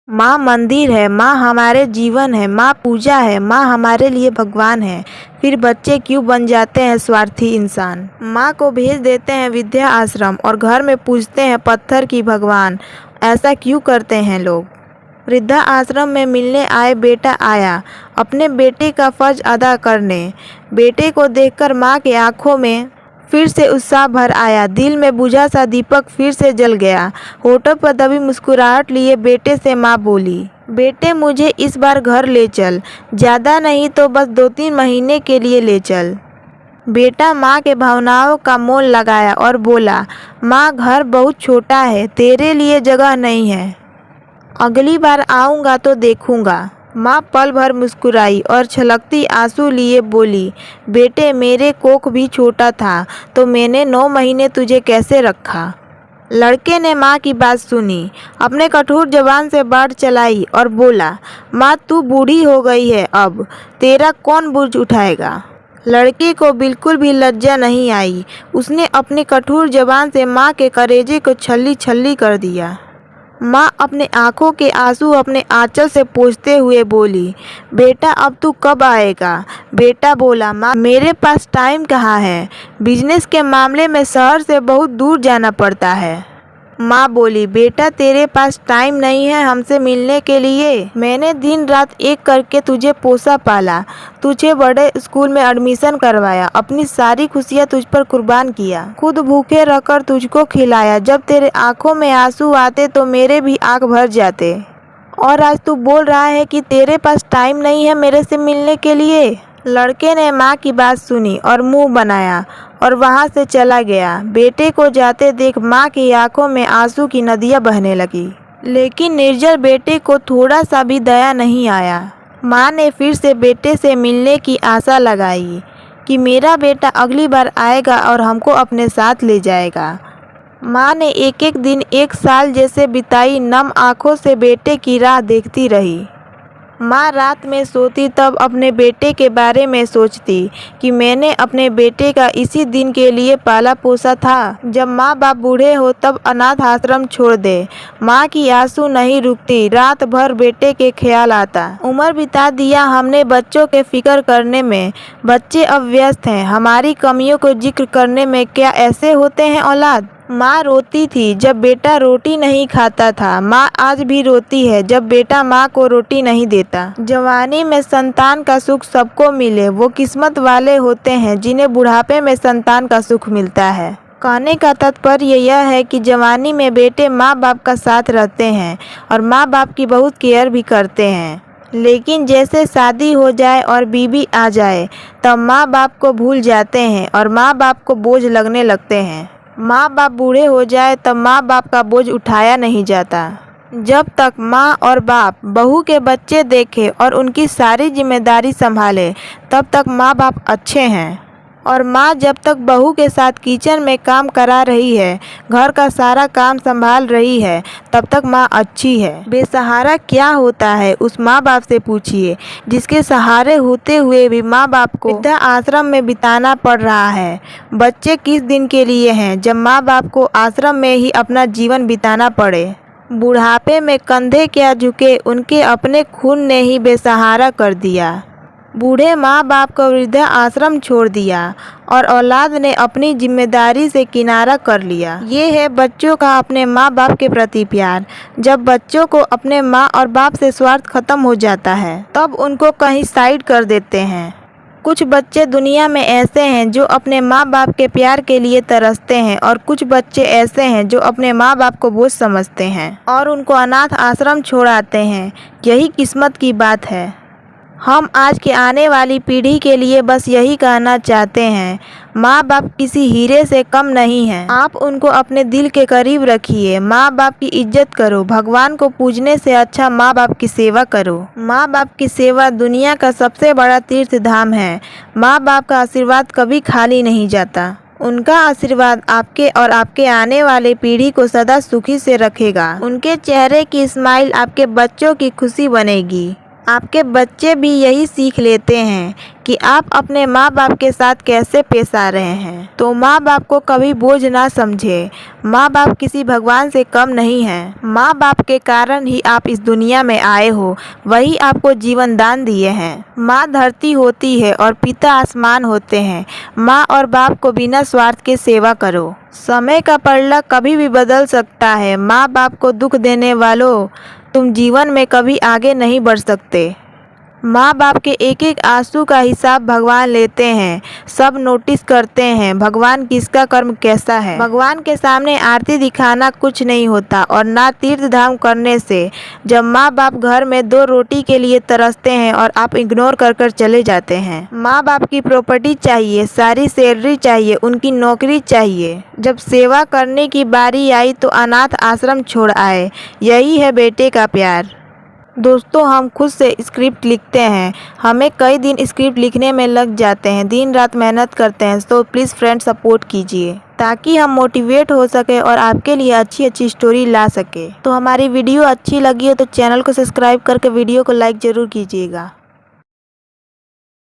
माँ मंदिर है, माँ हमारे जीवन है, माँ पूजा है, माँ हमारे लिए भगवान है। फिर बच्चे क्यों बन जाते हैं स्वार्थी इंसान। माँ को भेज देते हैं विद्या आश्रम और घर में पूजते हैं पत्थर की भगवान। ऐसा क्यों करते हैं लोग। वृद्धा आश्रम में मिलने आए बेटा आया अपने बेटे का फर्ज अदा करने। बेटे को देखकर माँ के आंखों में फिर से उत्साह भर आया। दिल में बुझा सा दीपक फिर से जल गया। होठों पर दबी मुस्कुराहट लिए बेटे से माँ बोली, बेटे मुझे इस बार घर ले चल, ज़्यादा नहीं तो बस 2-3 महीने के लिए ले चल। बेटा माँ के भावनाओं का मोल लगाया और बोला, माँ घर बहुत छोटा है, तेरे लिए जगह नहीं है, अगली बार आऊँगा तो देखूँगा। माँ पल भर मुस्कुराई और छलकती आंसू लिए बोली, बेटे मेरे कोख भी छोटा था तो मैंने 9 महीने तुझे कैसे रखा। लड़के ने माँ की बात सुनी, अपने कठोर जबान से बात चलाई और बोला, माँ तू बूढ़ी हो गई है, अब तेरा कौन बोझ उठाएगा। लड़के को बिल्कुल भी लज्जा नहीं आई। उसने अपनी कठोर जबान से माँ के कलेजे को छल्ली छल्ली कर दिया। माँ अपने आंखों के आंसू अपने आंचल से पोंछते हुए बोली, बेटा अब तू कब आएगा। बेटा बोला, माँ मेरे पास टाइम कहाँ है, बिजनेस के मामले में शहर से बहुत दूर जाना पड़ता है। माँ बोली, बेटा तेरे पास टाइम नहीं है हमसे मिलने के लिए। मैंने दिन रात एक करके तुझे पोसा पाला, तुझे बड़े स्कूल में एडमिशन करवाया, अपनी सारी खुशियाँ तुझ पर कुर्बान किया, खुद भूखे रहकर तुझको खिलाया। जब तेरे आंखों में आंसू आते तो मेरे भी आंख भर जाते। और आज तू बोल रहा है कि तेरे पास टाइम नहीं है मेरे से मिलने के लिए। लड़के ने माँ की बात सुनी और मुंह बनाया और वहाँ से चला गया। बेटे को जाते देख माँ की आंखों में आंसू की नदियाँ बहने लगी, लेकिन निर्जल बेटे को थोड़ा सा भी दया नहीं आया। माँ ने फिर से बेटे से मिलने की आशा लगाई कि मेरा बेटा अगली बार आएगा और हमको अपने साथ ले जाएगा। माँ ने एक एक दिन 1 साल जैसे बिताई, नम आँखों से बेटे की राह देखती रही। माँ रात में सोती तब अपने बेटे के बारे में सोचती कि मैंने अपने बेटे का इसी दिन के लिए पाला पोसा था, जब माँ बाप बूढ़े हो तब अनाथ आश्रम छोड़ दे। माँ की आंसू नहीं रुकती, रात भर बेटे के ख्याल आता। उम्र बिता दिया हमने बच्चों के फिक्र करने में, बच्चे अब व्यस्त हैं हमारी कमियों को जिक्र करने में। क्या ऐसे होते हैं औलाद। माँ रोती थी जब बेटा रोटी नहीं खाता था, माँ आज भी रोती है जब बेटा माँ को रोटी नहीं देता। जवानी में संतान का सुख सबको मिले, वो किस्मत वाले होते हैं जिन्हें बुढ़ापे में संतान का सुख मिलता है। कहने का तात्पर्य यह है कि जवानी में बेटे माँ बाप का साथ रहते हैं और माँ बाप की बहुत केयर भी करते हैं, लेकिन जैसे शादी हो जाए और बीवी आ जाए तब माँ बाप को भूल जाते हैं और माँ बाप को बोझ लगने लगते हैं। माँ बाप बूढ़े हो जाए तब माँ बाप का बोझ उठाया नहीं जाता। जब तक माँ और बाप बहू के बच्चे देखे और उनकी सारी जिम्मेदारी संभाले तब तक माँ बाप अच्छे हैं, और माँ जब तक बहू के साथ किचन में काम करा रही है, घर का सारा काम संभाल रही है, तब तक माँ अच्छी है। बेसहारा क्या होता है उस माँ बाप से पूछिए जिसके सहारे होते हुए भी माँ बाप को वृद्धा आश्रम में बिताना पड़ रहा है। बच्चे किस दिन के लिए हैं जब माँ बाप को आश्रम में ही अपना जीवन बिताना पड़े। बुढ़ापे में कंधे क्या झुके, उनके अपने खून ने ही बेसहारा कर दिया। बूढ़े माँ बाप को वृद्धा आश्रम छोड़ दिया और औलाद ने अपनी जिम्मेदारी से किनारा कर लिया। ये है बच्चों का अपने माँ बाप के प्रति प्यार। जब बच्चों को अपने माँ और बाप से स्वार्थ खत्म हो जाता है तब उनको कहीं साइड कर देते हैं। कुछ बच्चे दुनिया में ऐसे हैं जो अपने माँ बाप के प्यार के लिए तरसते हैं, और कुछ बच्चे ऐसे हैं जो अपने माँ बाप को बोझ समझते हैं और उनको अनाथ आश्रम छोड़ आते हैं। यही किस्मत की बात है। हम आज के आने वाली पीढ़ी के लिए बस यही कहना चाहते हैं, माँ बाप किसी हीरे से कम नहीं हैं। आप उनको अपने दिल के करीब रखिए। माँ बाप की इज्जत करो। भगवान को पूजने से अच्छा माँ बाप की सेवा करो। माँ बाप की सेवा दुनिया का सबसे बड़ा तीर्थ धाम है। माँ बाप का आशीर्वाद कभी खाली नहीं जाता। उनका आशीर्वाद आपके और आपके आने वाले पीढ़ी को सदा सुखी से रखेगा। उनके चेहरे की स्माइल आपके बच्चों की खुशी बनेगी। आपके बच्चे भी यही सीख लेते हैं कि आप अपने माँ बाप के साथ कैसे पेश आ रहे हैं। तो माँ बाप को कभी बोझ ना समझे। माँ बाप किसी भगवान से कम नहीं हैं। माँ बाप के कारण ही आप इस दुनिया में आए हो, वही आपको जीवन दान दिए हैं। माँ धरती होती है और पिता आसमान होते हैं। माँ और बाप को बिना स्वार्थ के सेवा करो। समय का पलड़ा कभी भी बदल सकता है। माँ बाप को दुख देने वालों, तुम जीवन में कभी आगे नहीं बढ़ सकते। माँ बाप के एक एक आंसू का हिसाब भगवान लेते हैं। सब नोटिस करते हैं भगवान किसका कर्म कैसा है। भगवान के सामने आरती दिखाना कुछ नहीं होता और ना तीर्थ धाम करने से। जब माँ बाप घर में 2 रोटी के लिए तरसते हैं और आप इग्नोर कर कर चले जाते हैं। माँ बाप की प्रॉपर्टी चाहिए, सारी सैलरी चाहिए, उनकी नौकरी चाहिए। जब सेवा करने की बारी आई तो अनाथ आश्रम छोड़ आए। यही है बेटे का प्यार। दोस्तों, हम खुद से स्क्रिप्ट लिखते हैं। हमें कई दिन स्क्रिप्ट लिखने में लग जाते हैं, दिन रात मेहनत करते हैं। तो प्लीज़ फ्रेंड सपोर्ट कीजिए ताकि हम मोटिवेट हो सके और आपके लिए अच्छी अच्छी स्टोरी ला सके। तो हमारी वीडियो अच्छी लगी हो तो चैनल को सब्सक्राइब करके वीडियो को लाइक ज़रूर कीजिएगा।